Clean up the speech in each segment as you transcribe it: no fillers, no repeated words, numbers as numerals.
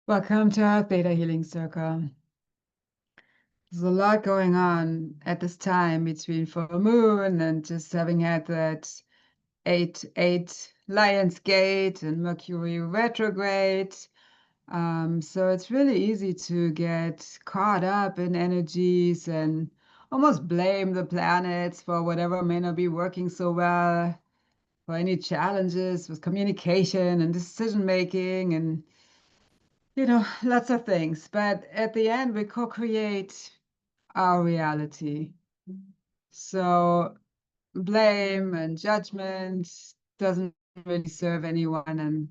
Welcome to our Theta Healing Circle. There's a lot going on at this time between full moon and just having had that 8-8 Lion's Gate and Mercury retrograde. So it's really easy to get caught up in energies and almost blame the planets for whatever may not be working so well, for any challenges with communication and decision making and lots of things. But at the end, we co-create our reality. So blame and judgment doesn't really serve anyone. And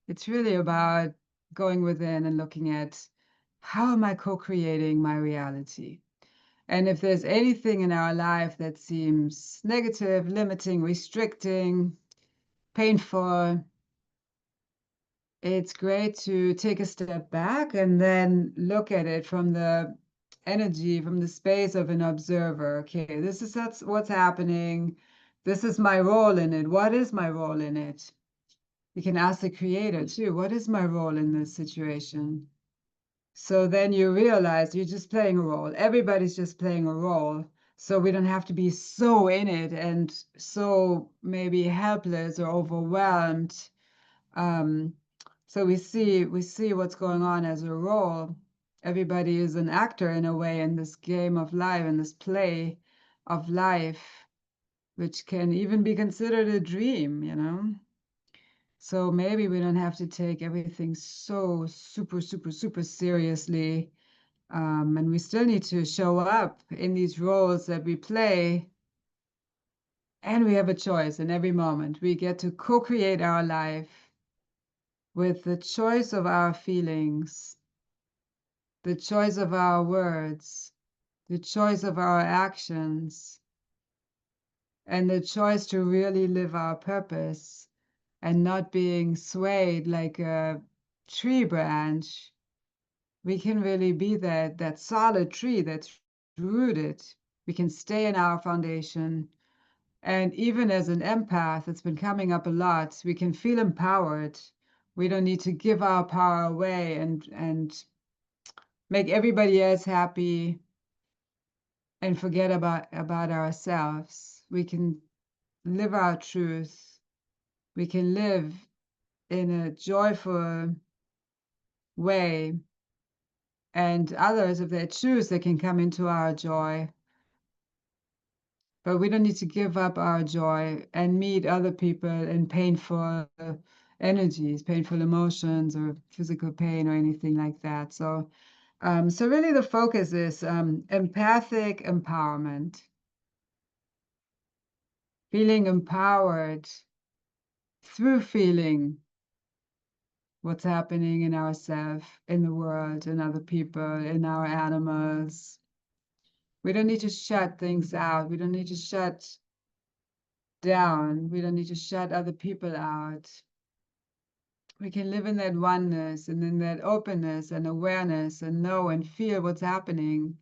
it's really about going within and looking at how am I co-creating my reality? And if there's anything in our life that seems negative, limiting, restricting, painful, it's great to take a step back and then look at it from the energy, from the space of an observer. Okay, that's what's happening. This is my role in it. What is my role in it? You can ask the creator too, what is my role in this situation? So then you realize you're just playing a role. Everybody's just playing a role. So we don't have to be so in it and so maybe helpless or overwhelmed. Um, so we see what's going on as a role. Everybody is an actor in a way in this game of life, in this play of life, which can even be considered a dream. So maybe we don't have to take everything so super, super, super seriously. And we still need to show up in these roles that we play. And we have a choice in every moment. We get to co-create our life with the choice of our feelings, the choice of our words, the choice of our actions, and the choice to really live our purpose and not being swayed like a tree branch. We can really be that solid tree that's rooted. We can stay in our foundation. And even as an empath, it's been coming up a lot, we can feel empowered. We don't need to give our power away and make everybody else happy and forget about ourselves. We can live our truth. We can live in a joyful way. And others, if they choose, they can come into our joy. But we don't need to give up our joy and meet other people in painful energies, painful emotions, or physical pain, or anything like that. So really the focus is empathic empowerment. Feeling empowered through feeling what's happening in ourselves, in the world, in other people, in our animals. We don't need to shut things out. We don't need to shut down. We don't need to shut other people out. We can live in that oneness and in that openness and awareness and know and feel what's happening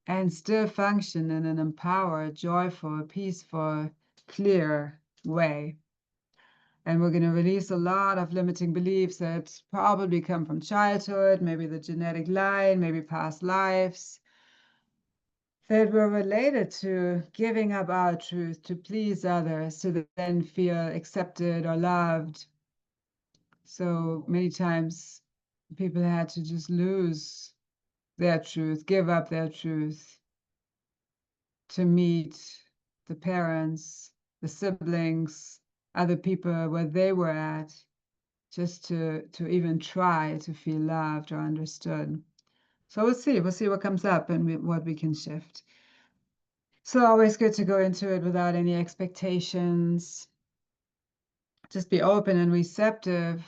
and still function in an empowered, joyful, peaceful, clear way. And we're going to release a lot of limiting beliefs that probably come from childhood, maybe the genetic line, maybe past lives, that were related to giving up our truth to please others, to then feel accepted or loved. So many times people had to just lose their truth, give up their truth to meet the parents, the siblings, other people where they were at, just to even try to feel loved or understood. So we'll see what comes up and what we can shift. So always good to go into it without any expectations. Just be open and receptive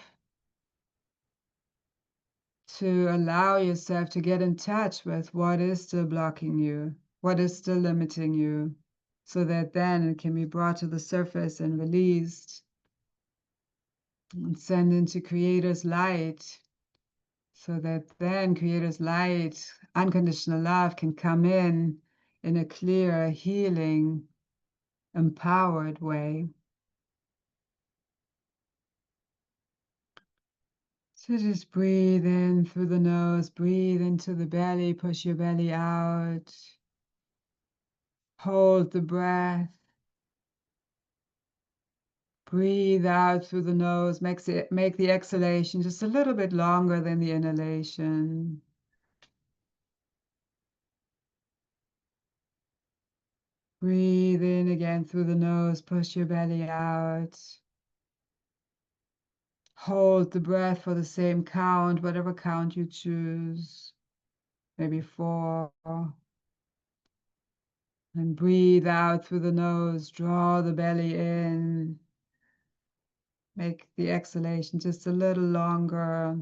to allow yourself to get in touch with what is still blocking you, what is still limiting you, so that then it can be brought to the surface and released and sent into Creator's light, so that then Creator's light, unconditional love, can come in a clear, healing, empowered way. So just breathe in through the nose, breathe into the belly, push your belly out. Hold the breath. Breathe out through the nose, make the exhalation just a little bit longer than the inhalation. Breathe in again through the nose, push your belly out. Hold the breath for the same count, whatever count you choose, maybe 4. And breathe out through the nose, draw the belly in. Make the exhalation just a little longer.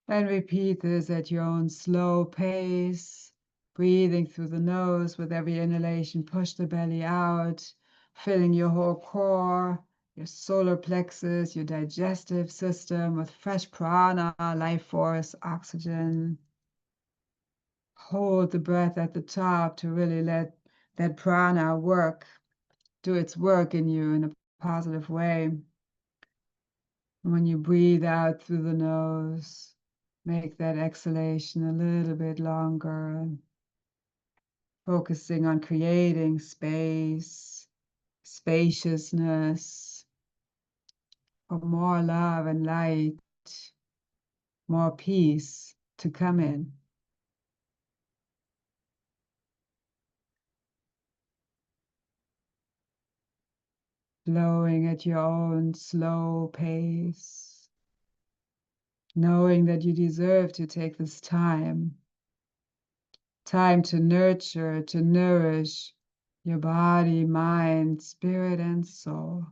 And repeat this at your own slow pace. Breathing through the nose with every inhalation, push the belly out, filling your whole core, your solar plexus, your digestive system with fresh prana, life force, oxygen. Hold the breath at the top to really let that prana do its work in you in a positive way. When you breathe out through the nose, make that exhalation a little bit longer, focusing on creating space, spaciousness, for more love and light, more peace to come in. Flowing at your own slow pace, knowing that you deserve to take this time to nurture, to nourish your body, mind, spirit, and soul.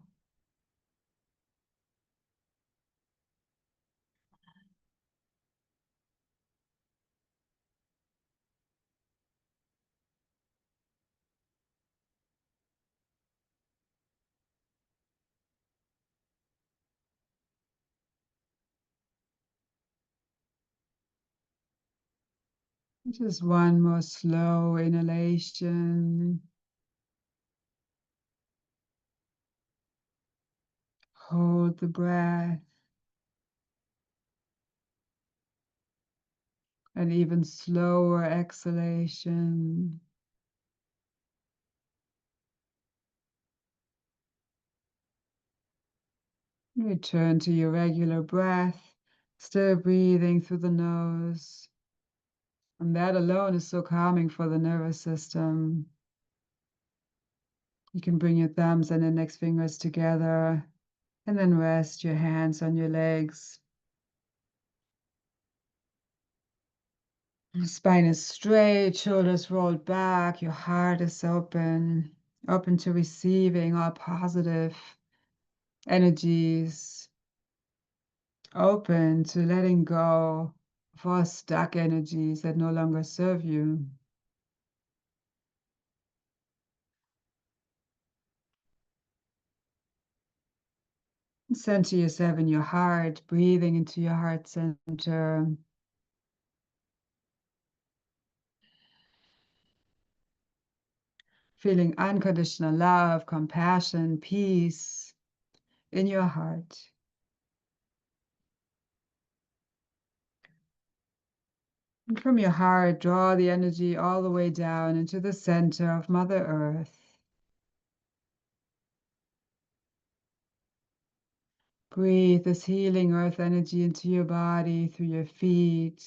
Just one more slow inhalation. Hold the breath. An even slower exhalation. Return to your regular breath, still breathing through the nose. And that alone is so calming for the nervous system. You can bring your thumbs and index fingers together and then rest your hands on your legs. Your spine is straight, shoulders rolled back, your heart is open, open to receiving all positive energies, open to letting go of all stuck energies that no longer serve you. Center yourself in your heart, breathing into your heart center. Feeling unconditional love, compassion, peace in your heart. And from your heart, draw the energy all the way down into the center of Mother Earth. Breathe this healing earth energy into your body, through your feet.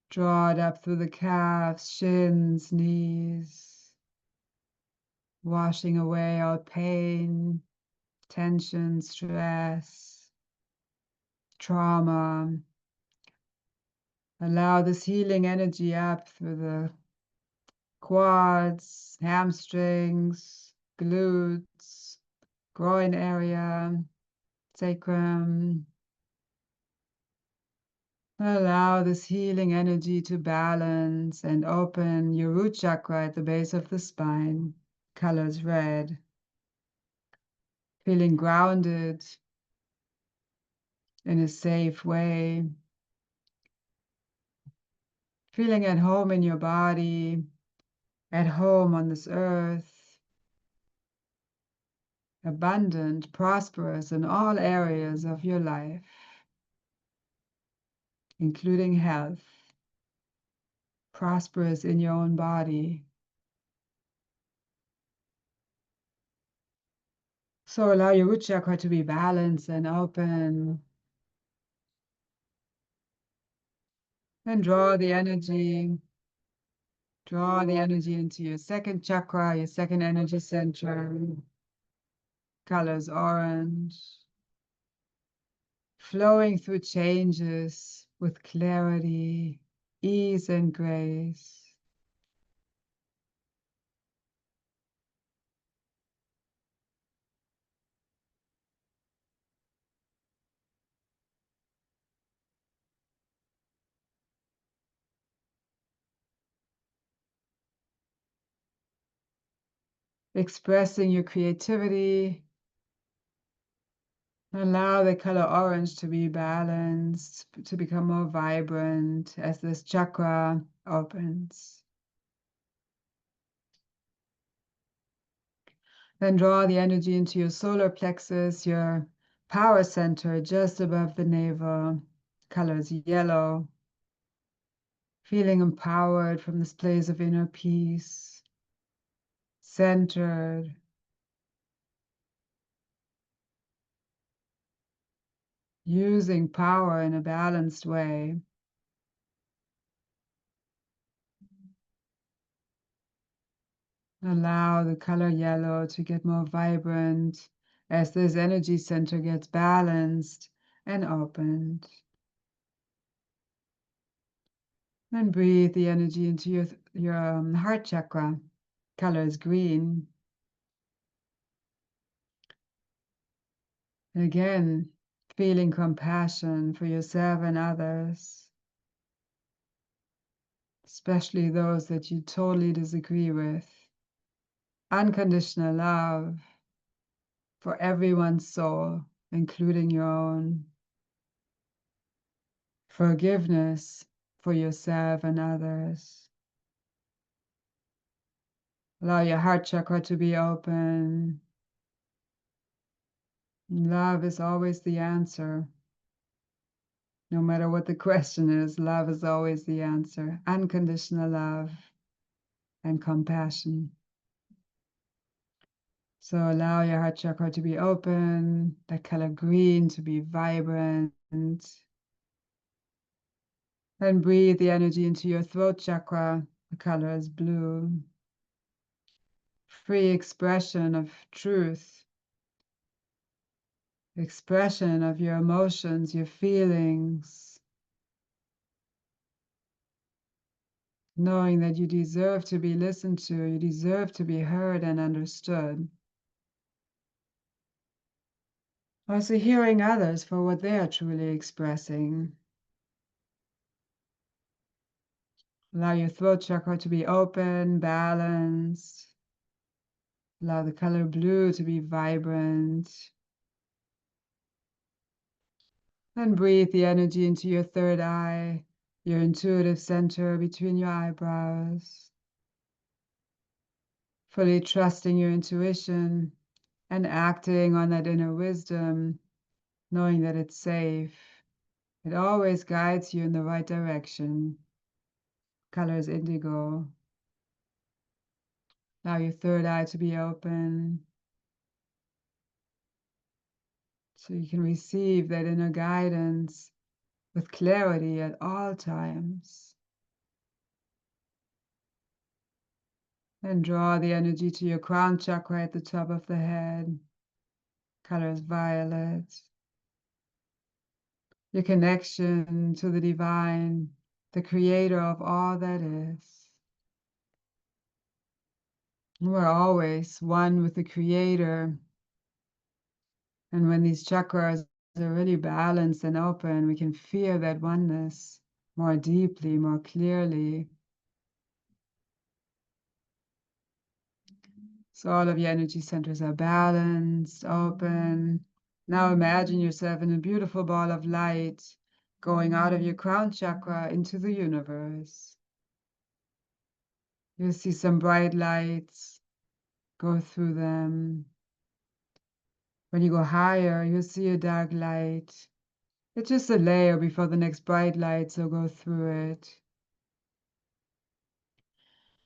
Draw it up through the calves, shins, knees. Washing away all pain, tension, stress, trauma. Allow this healing energy up through the quads, hamstrings, glutes, groin area, sacrum. Allow this healing energy to balance and open your root chakra at the base of the spine. Colors red. Feeling grounded in a safe way. Feeling at home in your body, at home on this earth, abundant, prosperous in all areas of your life, including health, prosperous in your own body. So allow your root chakra to be balanced and open. And draw the energy into your second chakra, your second energy center. Colors orange. Flowing through changes with clarity, ease, and grace. Expressing your creativity. Allow the color orange to be balanced, to become more vibrant as this chakra opens. Then draw the energy into your solar plexus, your power center just above the navel. Colors yellow. Feeling empowered from this place of inner peace. Centered. Using power in a balanced way. Allow the color yellow to get more vibrant as this energy center gets balanced and opened. And breathe the energy into your heart chakra. Color is green. Again, feeling compassion for yourself and others, especially those that you totally disagree with. Unconditional love for everyone's soul, including your own. Forgiveness for yourself and others. Allow your heart chakra to be open. Love is always the answer. No matter what the question is, love is always the answer. Unconditional love and compassion. So allow your heart chakra to be open, the color green to be vibrant. And breathe the energy into your throat chakra. The color is blue. Free expression of truth. Expression of your emotions, your feelings. Knowing that you deserve to be listened to, you deserve to be heard and understood. Also hearing others for what they are truly expressing. Allow your throat chakra to be open, balanced. Allow the color blue to be vibrant. And breathe the energy into your third eye, your intuitive center between your eyebrows. Fully trusting your intuition and acting on that inner wisdom, knowing that it's safe. It always guides you in the right direction. Color is indigo. Allow your third eye to be open so you can receive that inner guidance with clarity at all times. And draw the energy to your crown chakra at the top of the head. Color is violet. Your connection to the divine, the creator of all that is. We're always one with the creator. And when these chakras are really balanced and open, we can feel that oneness more deeply, more clearly. So all of your energy centers are balanced, open. Now imagine yourself in a beautiful ball of light going out of your crown chakra into the universe. You'll see some bright lights go through them. When you go higher, you'll see a dark light. It's just a layer before the next bright light, so go through it.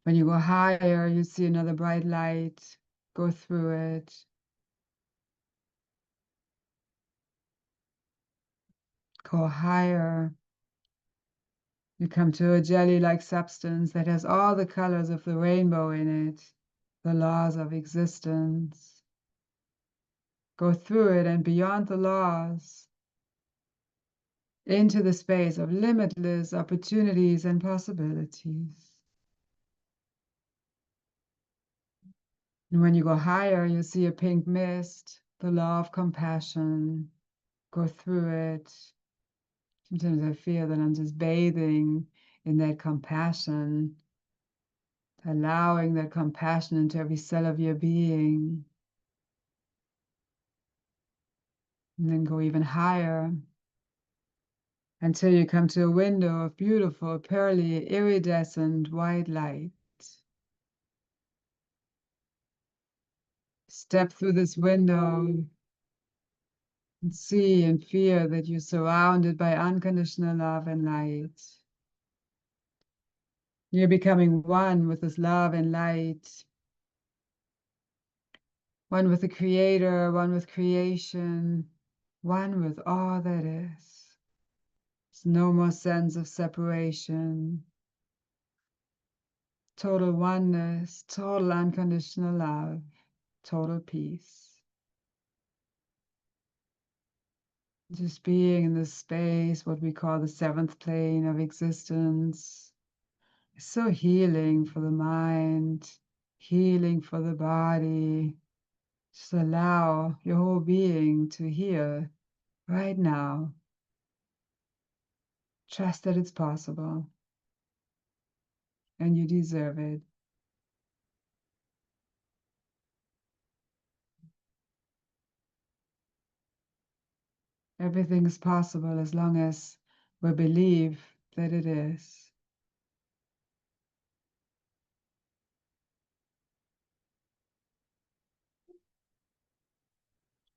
When you go higher, you see another bright light. Go through it. Go higher. You come to a jelly-like substance that has all the colors of the rainbow in it, the laws of existence. Go through it and beyond the laws, into the space of limitless opportunities and possibilities. And when you go higher, you see a pink mist, the law of compassion. Go through it. Sometimes I feel that I'm just bathing in that compassion, allowing that compassion into every cell of your being. And then go even higher until you come to a window of beautiful, pearly, iridescent white light. Step through this window and see and feel that you're surrounded by unconditional love and light. You're becoming one with this love and light, one with the Creator, one with creation, one with all that is. There's no more sense of separation. Total oneness, total unconditional love, total peace. Just being in this space, what we call the seventh plane of existence, is so healing for the mind, healing for the body. Just allow your whole being to heal right now. Trust that it's possible and you deserve it. Everything is possible as long as we believe that it is.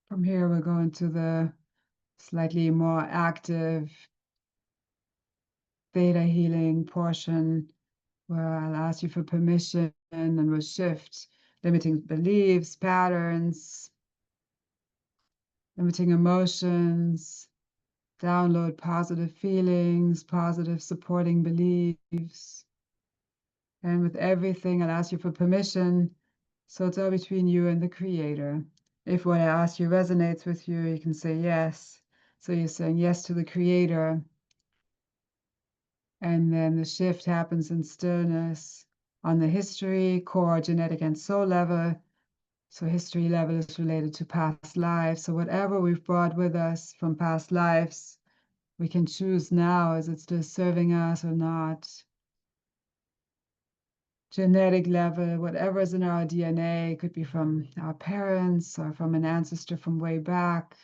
From here, we're going to the slightly more active theta healing portion, where I'll ask you for permission and we'll shift limiting beliefs, patterns, limiting emotions, download positive feelings, positive supporting beliefs. And with everything, I'll ask you for permission. So it's all between you and the Creator. If what I ask you resonates with you, you can say yes. So you're saying yes to the Creator. And then the shift happens in stillness on the history, core, genetic, and soul level. So history level is related to past lives. So whatever we've brought with us from past lives, we can choose now, is it still serving us or not? Genetic level, whatever is in our DNA, could be from our parents or from an ancestor from way back.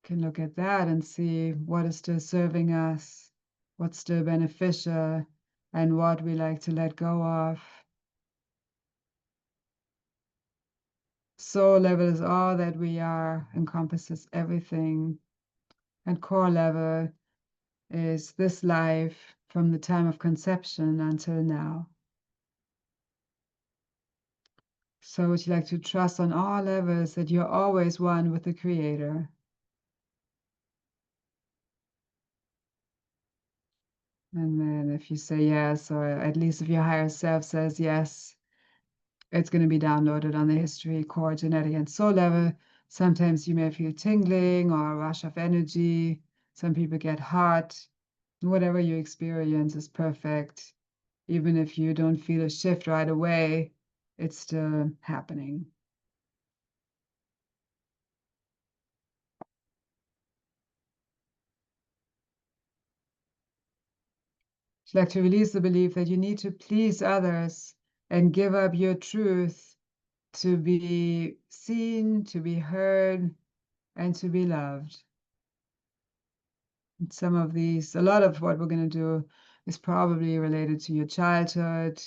Can look at that and see what is still serving us, what's still beneficial, and what we like to let go of. Soul level is all that we are, encompasses everything. And core level is this life from the time of conception until now. So would you like to trust on all levels that you're always one with the Creator? And then if you say yes, or at least if your higher self says yes, it's going to be downloaded on the history, core, genetic, and soul level. Sometimes you may feel tingling or a rush of energy. Some people get hot. Whatever you experience is perfect. Even if you don't feel a shift right away, it's still happening. I'd like to release the belief that you need to please others and give up your truth to be seen, to be heard, and to be loved. And some of these, a lot of what we're going to do is probably related to your childhood.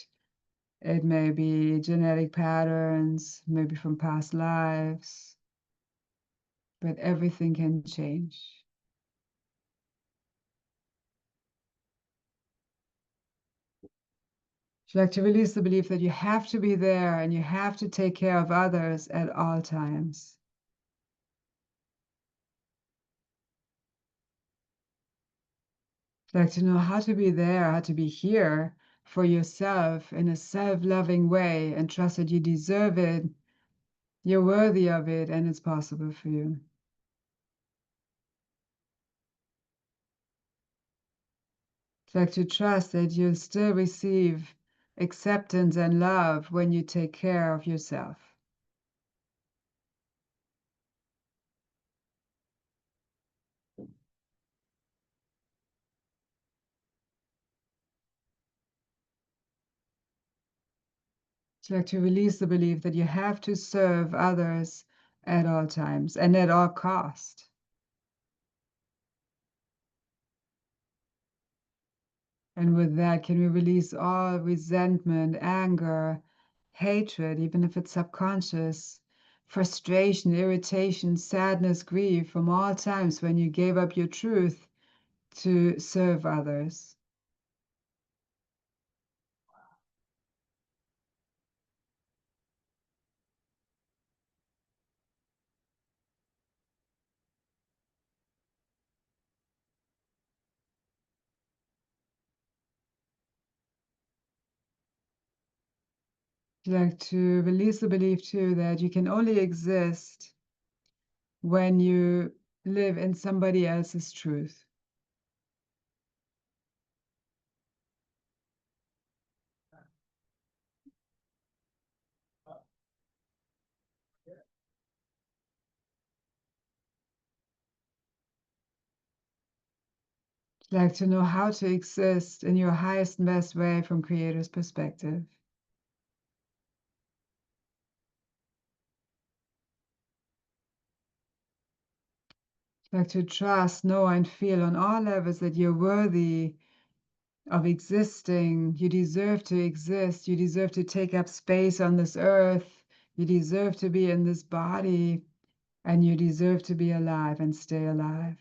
It may be genetic patterns, maybe from past lives. but everything can change. Would you like to release the belief that you have to be there and you have to take care of others at all times? Would you like to know how to be there, how to be here for yourself in a self-loving way and trust that you deserve it, you're worthy of it, and it's possible for you. Would you like to trust that you'll still receive acceptance and love when you take care of yourself. Would you like to release the belief that you have to serve others at all times and at all cost. And with that, can we release all resentment, anger, hatred, even if it's subconscious, frustration, irritation, sadness, grief from all times when you gave up your truth to serve others? Would you like to release the belief too that you can only exist when you live in somebody else's truth? Would you like to know how to exist in your highest and best way from Creator's perspective? Would you like to trust, know, and feel on all levels that you're worthy of existing. You deserve to exist. You deserve to take up space on this earth. You deserve to be in this body, and you deserve to be alive and stay alive.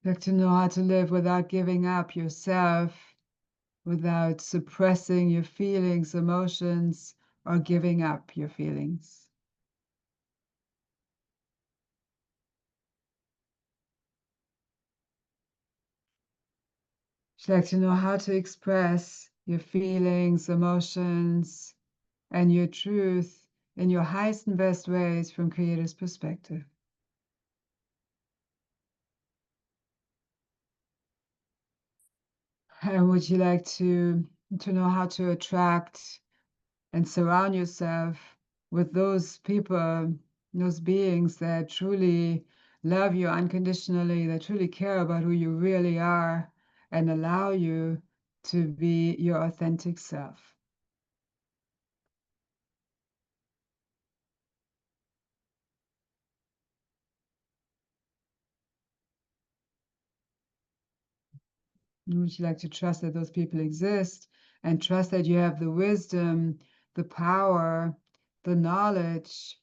You have to know how to live without giving up yourself, without suppressing your feelings, emotions, or giving up your feelings. Would you like to know how to express your feelings, emotions, and your truth in your highest and best ways from Creator's perspective? And would you like to know how to attract and surround yourself with those people, those beings that truly love you unconditionally, that truly care about who you really are and allow you to be your authentic self? Would you like to trust that those people exist and trust that you have the wisdom, the power, the knowledge,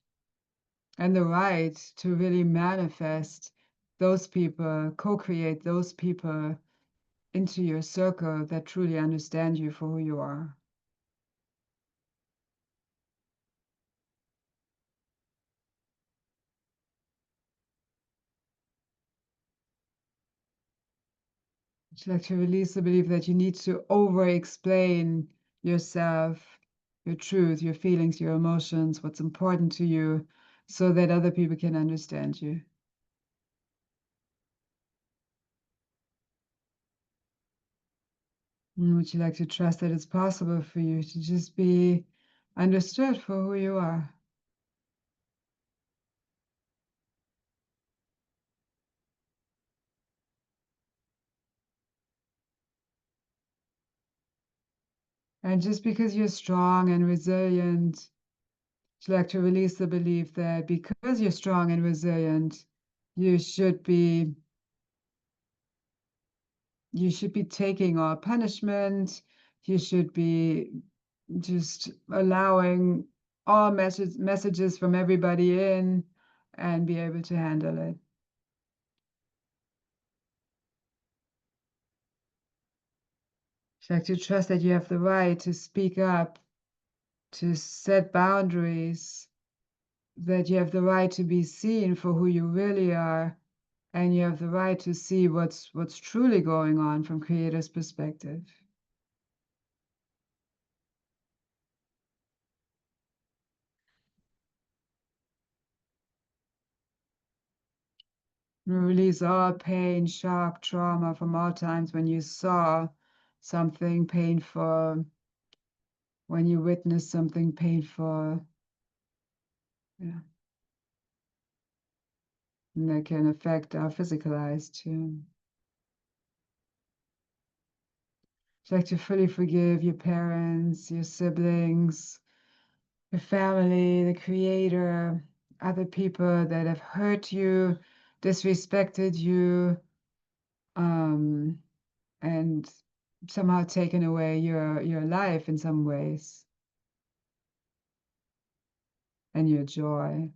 and the right to really manifest those people, co-create those people into your circle that truly understand you for who you are? Would you like to release the belief that you need to over-explain yourself, your truth, your feelings, your emotions, what's important to you, so that other people can understand you? And would you like to trust that it's possible for you to just be understood for who you are? And just because you're strong and resilient, would you like to release the belief that because you're strong and resilient, you should be you should be taking all punishment. You should be just allowing all messages from everybody in and be able to handle it. It's like to trust that you have the right to speak up, to set boundaries, that you have the right to be seen for who you really are, and you have the right to see what's truly going on from creator's perspective. Release all pain, shock, trauma from all times when you saw something painful, when you witnessed something painful. Yeah. And that can affect our physical eyes too. It's like to fully forgive your parents, your siblings, your family, the creator, other people that have hurt you, disrespected you, and somehow taken away your life in some ways and your joy.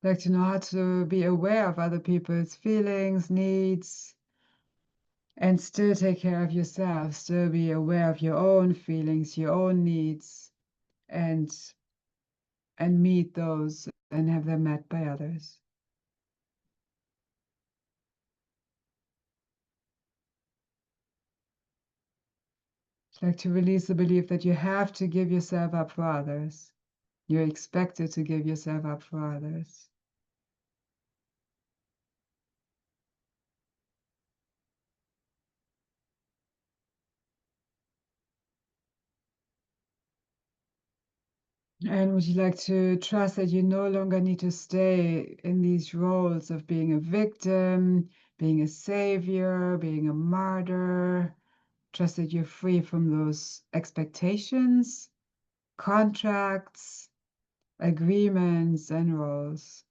Like to know how to be aware of other people's feelings, needs, and still take care of yourself, still be aware of your own feelings, your own needs, and meet those and have them met by others. It's like to release the belief that you have to give yourself up for others. You're expected to give yourself up for others. And would you like to trust that you no longer need to stay in these roles of being a victim, being a savior, being a martyr? Trust that you're free from those expectations, contracts, agreements, and roles.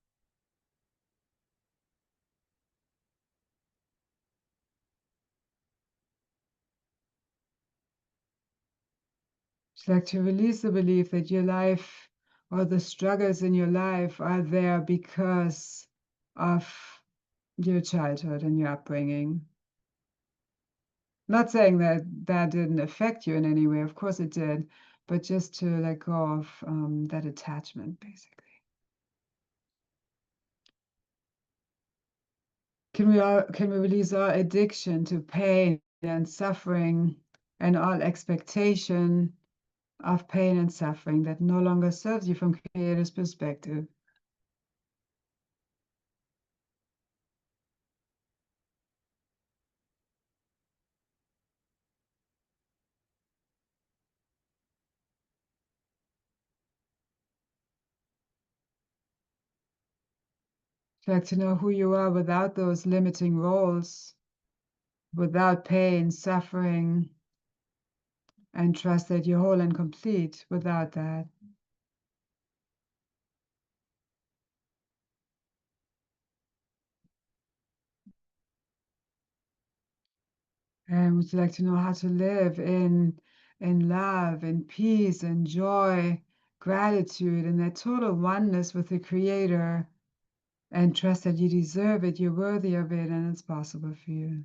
It's like to release the belief that your life or the struggles in your life are there because of your childhood and your upbringing. Not saying that that didn't affect you in any way, of course it did, but just to let go of that attachment, basically. Can we release our addiction to pain and suffering and all expectation of pain and suffering that no longer serves you from creator's perspective? Like to know who you are without those limiting roles, without pain, suffering, and trust that you're whole and complete without that. And would you like to know how to live in love, in peace, and joy, gratitude, and that total oneness with the Creator, and trust that you deserve it, you're worthy of it, and it's possible for you.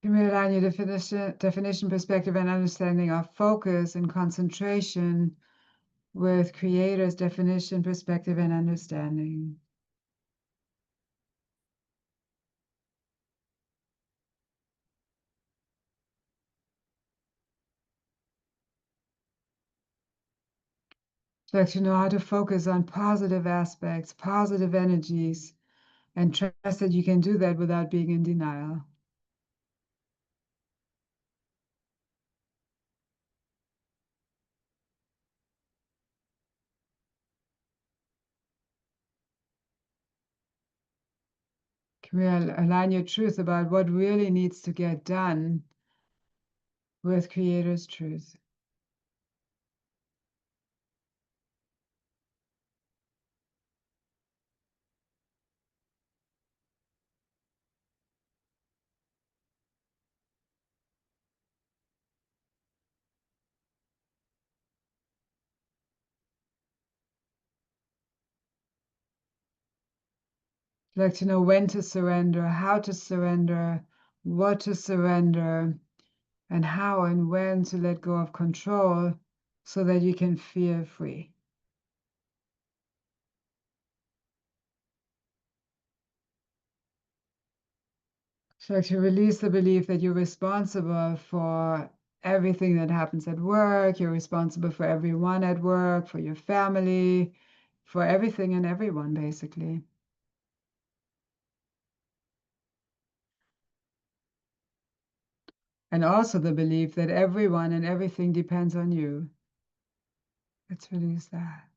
Can we align your definition, perspective, and understanding of focus and concentration with Creator's definition, perspective, and understanding? Like to know how to focus on positive aspects, positive energies, and trust that you can do that without being in denial. Can we align your truth about what really needs to get done with Creator's truth? Like to know when to surrender, how to surrender, what to surrender, and how and when to let go of control so that you can feel free. So to release the belief that you're responsible for everything that happens at work, you're responsible for everyone at work, for your family, for everything and everyone, basically. And also the belief that everyone and everything depends on you. Let's release that.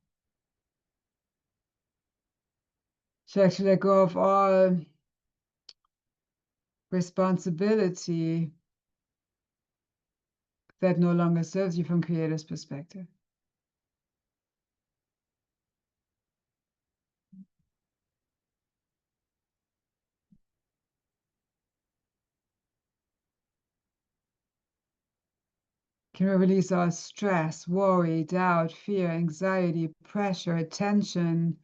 So actually let go of all responsibility that no longer serves you from Creator's perspective. Can we release all stress, worry, doubt, fear, anxiety, pressure, tension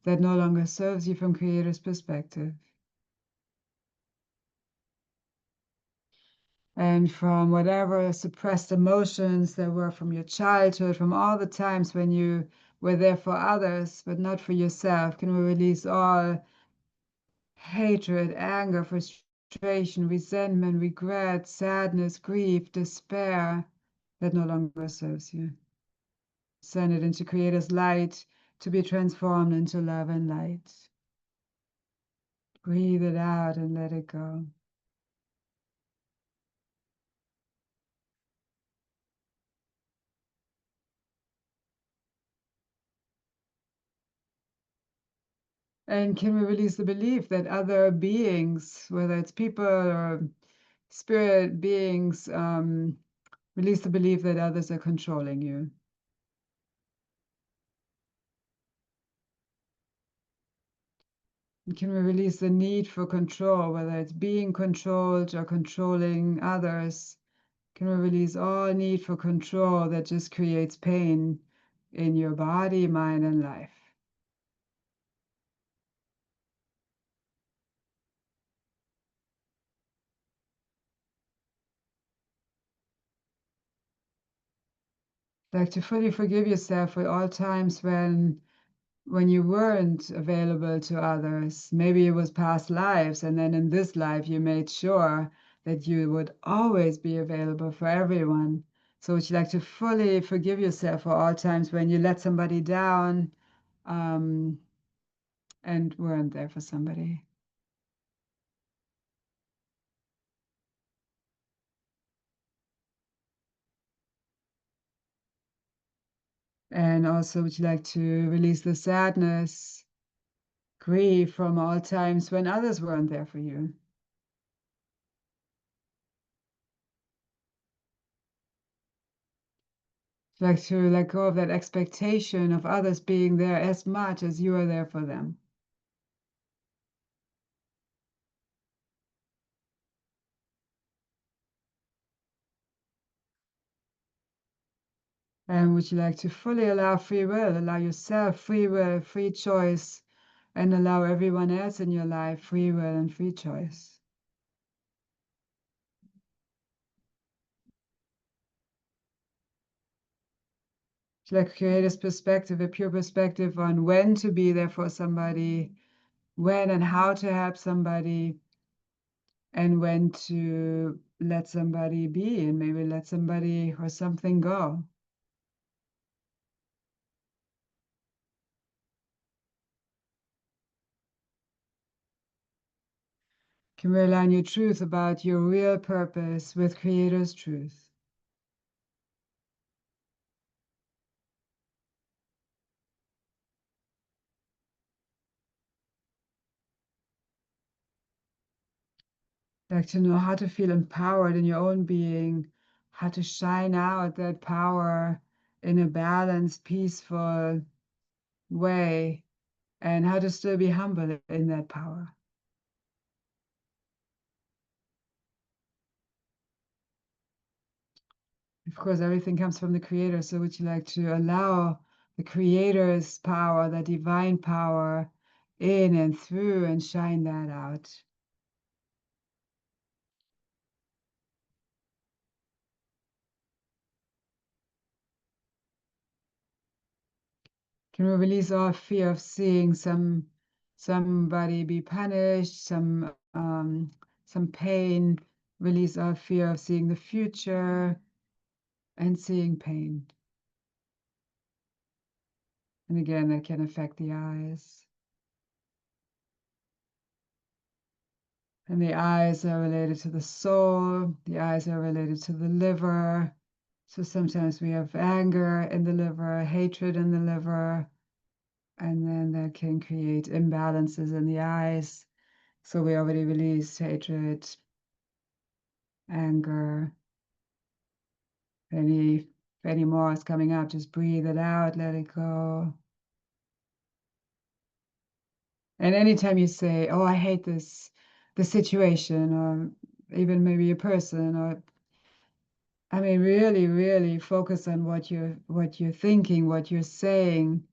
that no longer serves you from Creator's perspective? And from whatever suppressed emotions that were from your childhood, from all the times when you were there for others, but not for yourself, can we release all hatred, anger, frustration, resentment, regret, sadness, grief, despair that no longer serves you? Send it into Creator's light to be transformed into love and light. Breathe it out and let it go. And can we release the belief that other beings, whether it's people or spirit beings, release the belief that others are controlling you? And can we release the need for control, whether it's being controlled or controlling others? Can we release all need for control that just creates pain in your body, mind, and life? Like to fully forgive yourself for all times when you weren't available to others. Maybe it was past lives, and then in this life you made sure that you would always be available for everyone. So would you like to fully forgive yourself for all times when you let somebody down, um, and weren't there for somebody? And also, would you like to release the sadness, grief from all times when others weren't there for you? Like to let go of that expectation of others being there as much as you are there for them. And would you like to fully allow free will, allow yourself free will, free choice, and allow everyone else in your life free will and free choice? Would you like to create this perspective, a pure perspective on when to be there for somebody, when and how to help somebody, and when to let somebody be and maybe let somebody or something go? Can realign your truth about your real purpose with Creator's truth. Like to know how to feel empowered in your own being, how to shine out that power in a balanced, peaceful way, and how to still be humble in that power. Of course, everything comes from the Creator. So would you like to allow the Creator's power, the divine power, in and through and shine that out? Can we release all fear of seeing somebody be punished, some pain, release our fear of seeing the future and seeing pain. And again, that can affect the eyes. And the eyes are related to the soul. The eyes are related to the liver. So sometimes we have anger in the liver, hatred in the liver, and then that can create imbalances in the eyes. So we already released hatred, anger. If any more is coming up, just breathe it out, let it go. And anytime you say, "Oh, I hate the situation," or even maybe a person, or I mean, really, really focus on what you're thinking, what you're saying,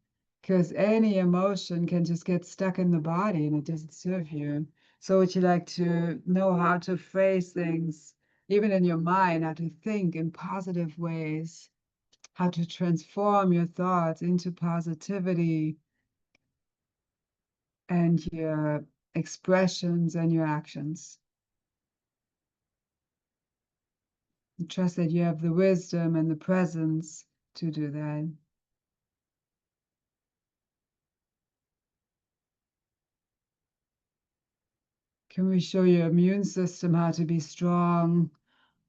because any emotion can just get stuck in the body and it doesn't serve you. So would you like to know how to phrase things, even in your mind, how to think in positive ways, how to transform your thoughts into positivity and your expressions and your actions? And trust that you have the wisdom and the presence to do that. Can we show your immune system how to be strong?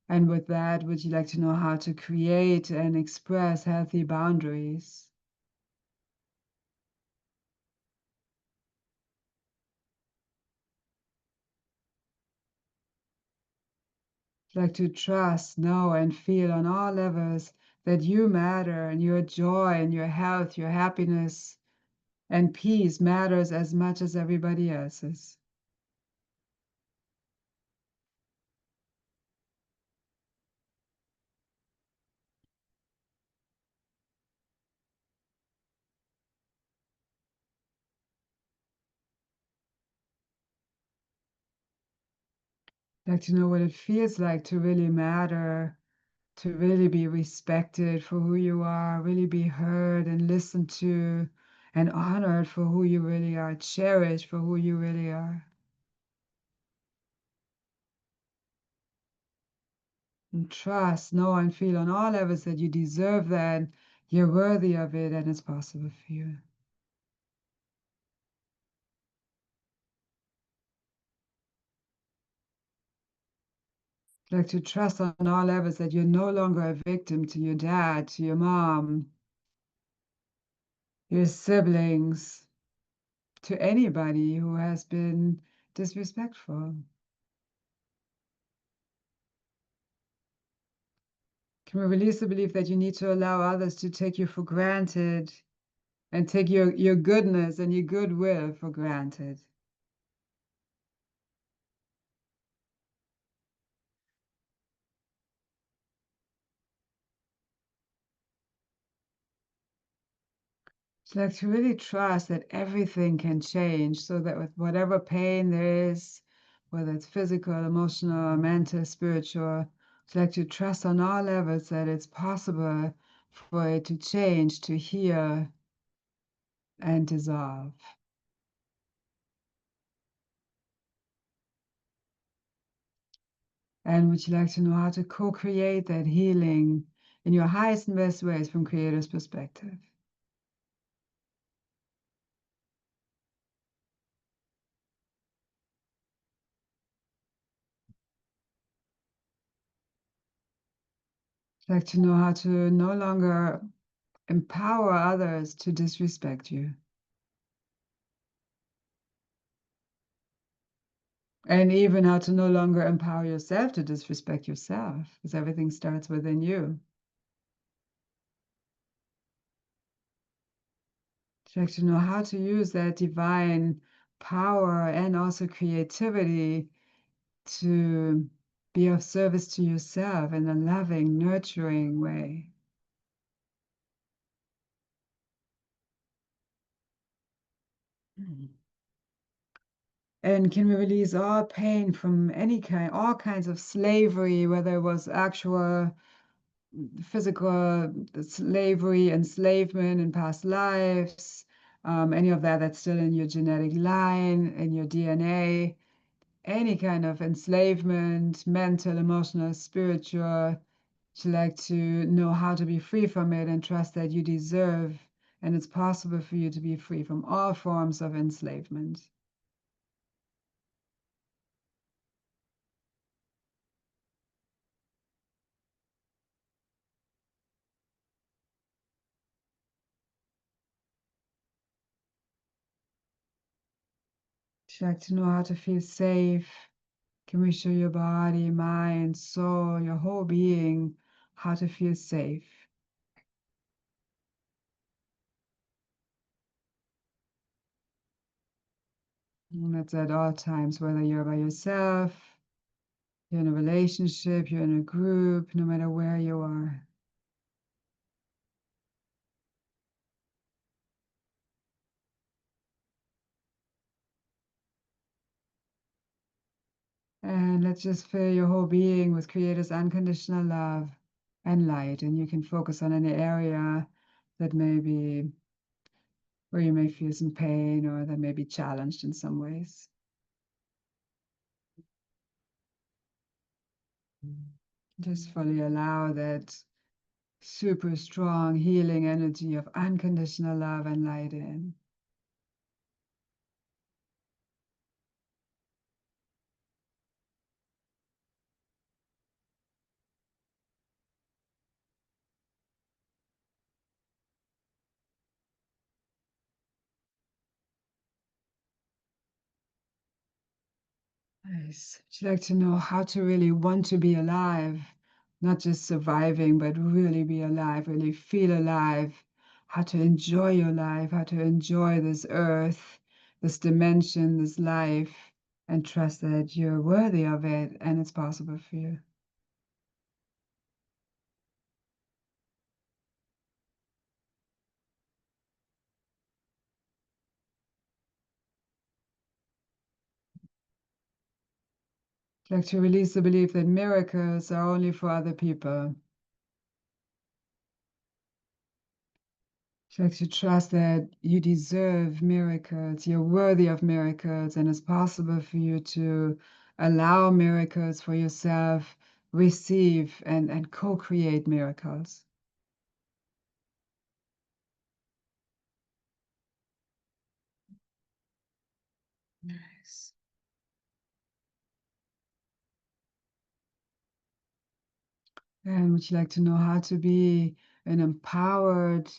And with that, would you like to know how to create and express healthy boundaries? Like to trust, know, and feel on all levels that you matter and your joy and your health, your happiness and peace matters as much as everybody else's. Like to know what it feels like to really matter, to really be respected for who you are, really be heard and listened to and honored for who you really are, cherished for who you really are. And trust, know, and feel on all levels that you deserve that, you're worthy of it, and it's possible for you. Like to trust on all levels that you're no longer a victim to your dad, to your mom, your siblings, to anybody who has been disrespectful. Can we release the belief that you need to allow others to take you for granted and take your goodness and your goodwill for granted? It's like to really trust that everything can change so that with whatever pain there is, whether it's physical, emotional, mental, spiritual, it's like to trust on all levels that it's possible for it to change, to heal, and dissolve. And would you like to know how to co-create that healing in your highest and best ways from Creator's perspective? Like to know how to no longer empower others to disrespect you. And even how to no longer empower yourself to disrespect yourself, because everything starts within you. Like to know how to use that divine power and also creativity to be of service to yourself in a loving, nurturing way. Mm. And can we release all pain from any kind, all kinds of slavery, whether it was actual physical slavery, enslavement in past lives, any of that that's still in your genetic line, in your DNA, any kind of enslavement, mental, emotional, spiritual, to like to know how to be free from it and trust that you deserve and it's possible for you to be free from all forms of enslavement. To like to know how to feel safe. Can we show your body, mind, soul, your whole being how to feel safe? And that's at all times, whether you're by yourself, you're in a relationship, you're in a group, no matter where you are. And let's just fill your whole being with Creator's unconditional love and light. And you can focus on any area that may be where you may feel some pain or that may be challenged in some ways. Just fully allow that super strong healing energy of unconditional love and light in. Nice. Would you like to know how to really want to be alive, not just surviving, but really be alive, really feel alive, how to enjoy your life, how to enjoy this earth, this dimension, this life, and trust that you're worthy of it and it's possible for you. Like to release the belief that miracles are only for other people. Like to trust that you deserve miracles, you're worthy of miracles, and it's possible for you to allow miracles for yourself, receive and co-create miracles. Nice. And would you like to know how to be an empowered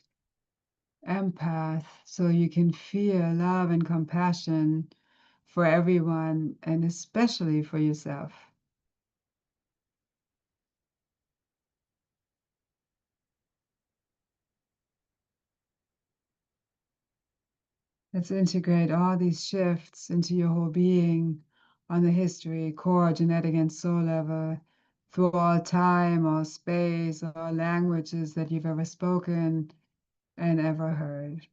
empath so you can feel love and compassion for everyone and especially for yourself? Let's integrate all these shifts into your whole being on the history, core, genetic, and soul level through all time or space or languages that you've ever spoken and ever heard.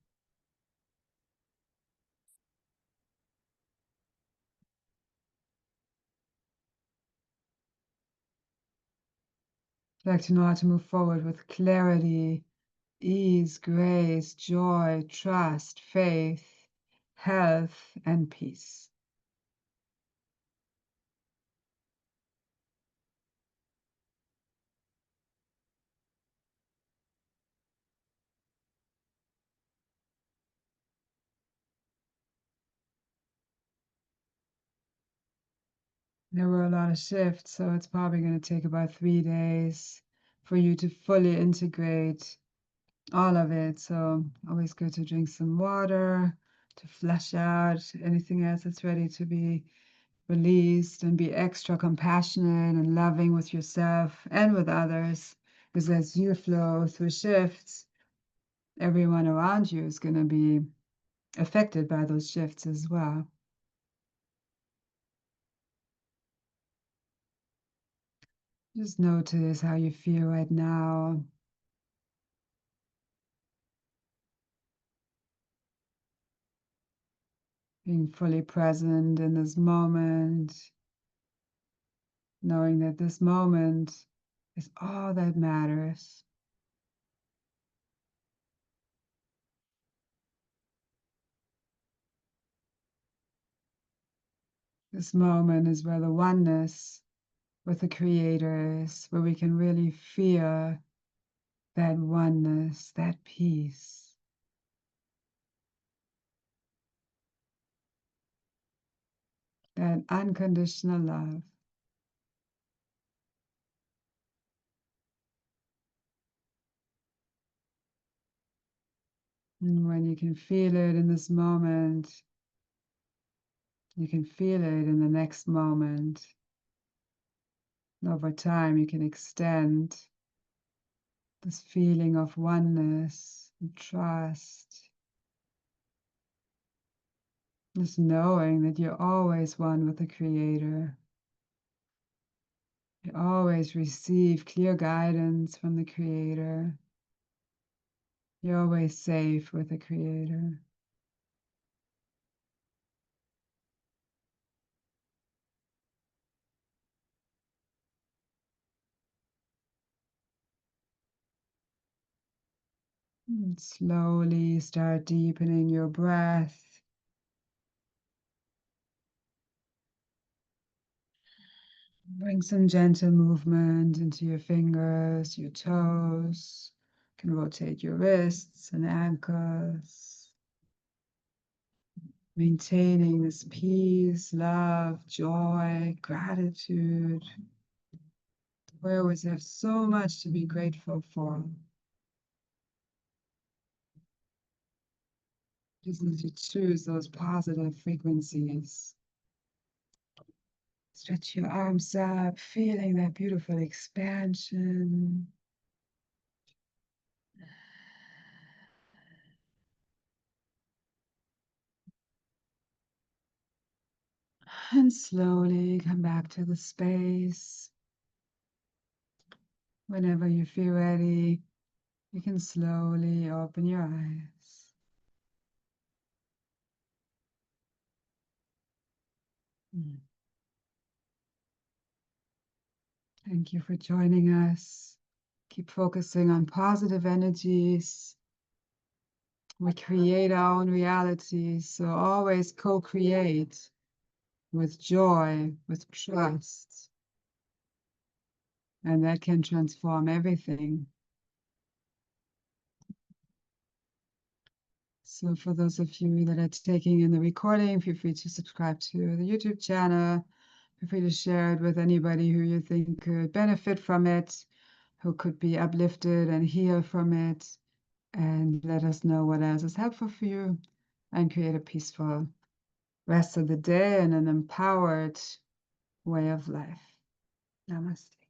I'd like to know how to move forward with clarity, ease, grace, joy, trust, faith, health, and peace. There were a lot of shifts, so it's probably going to take about 3 days for you to fully integrate all of it. So always good to drink some water to flush out anything else that's ready to be released, and be extra compassionate and loving with yourself and with others. Because as you flow through shifts, everyone around you is going to be affected by those shifts as well. Just notice how you feel right now. Being fully present in this moment, knowing that this moment is all that matters. This moment is where the oneness with the Creator is, where we can really feel that oneness, that peace, that unconditional love. And when you can feel it in this moment, you can feel it in the next moment. And over time, you can extend this feeling of oneness and trust. Just knowing that you're always one with the Creator. You always receive clear guidance from the Creator. You're always safe with the Creator. And slowly start deepening your breath. Bring some gentle movement into your fingers, your toes. You can rotate your wrists and ankles. Maintaining this peace, love, joy, gratitude. We always have so much to be grateful for. Just need to choose those positive frequencies. Stretch your arms up, feeling that beautiful expansion. And slowly come back to the space. Whenever you feel ready, you can slowly open your eyes. Thank you for joining us. Keep focusing on positive energies. We create our own reality, so always co-create with joy, with trust, and that can transform everything. So for those of you that are taking in the recording, feel free to subscribe to the YouTube channel. Feel free to share it with anybody who you think could benefit from it, who could be uplifted and heal from it. And let us know what else is helpful for you, and create a peaceful rest of the day and an empowered way of life. Namaste.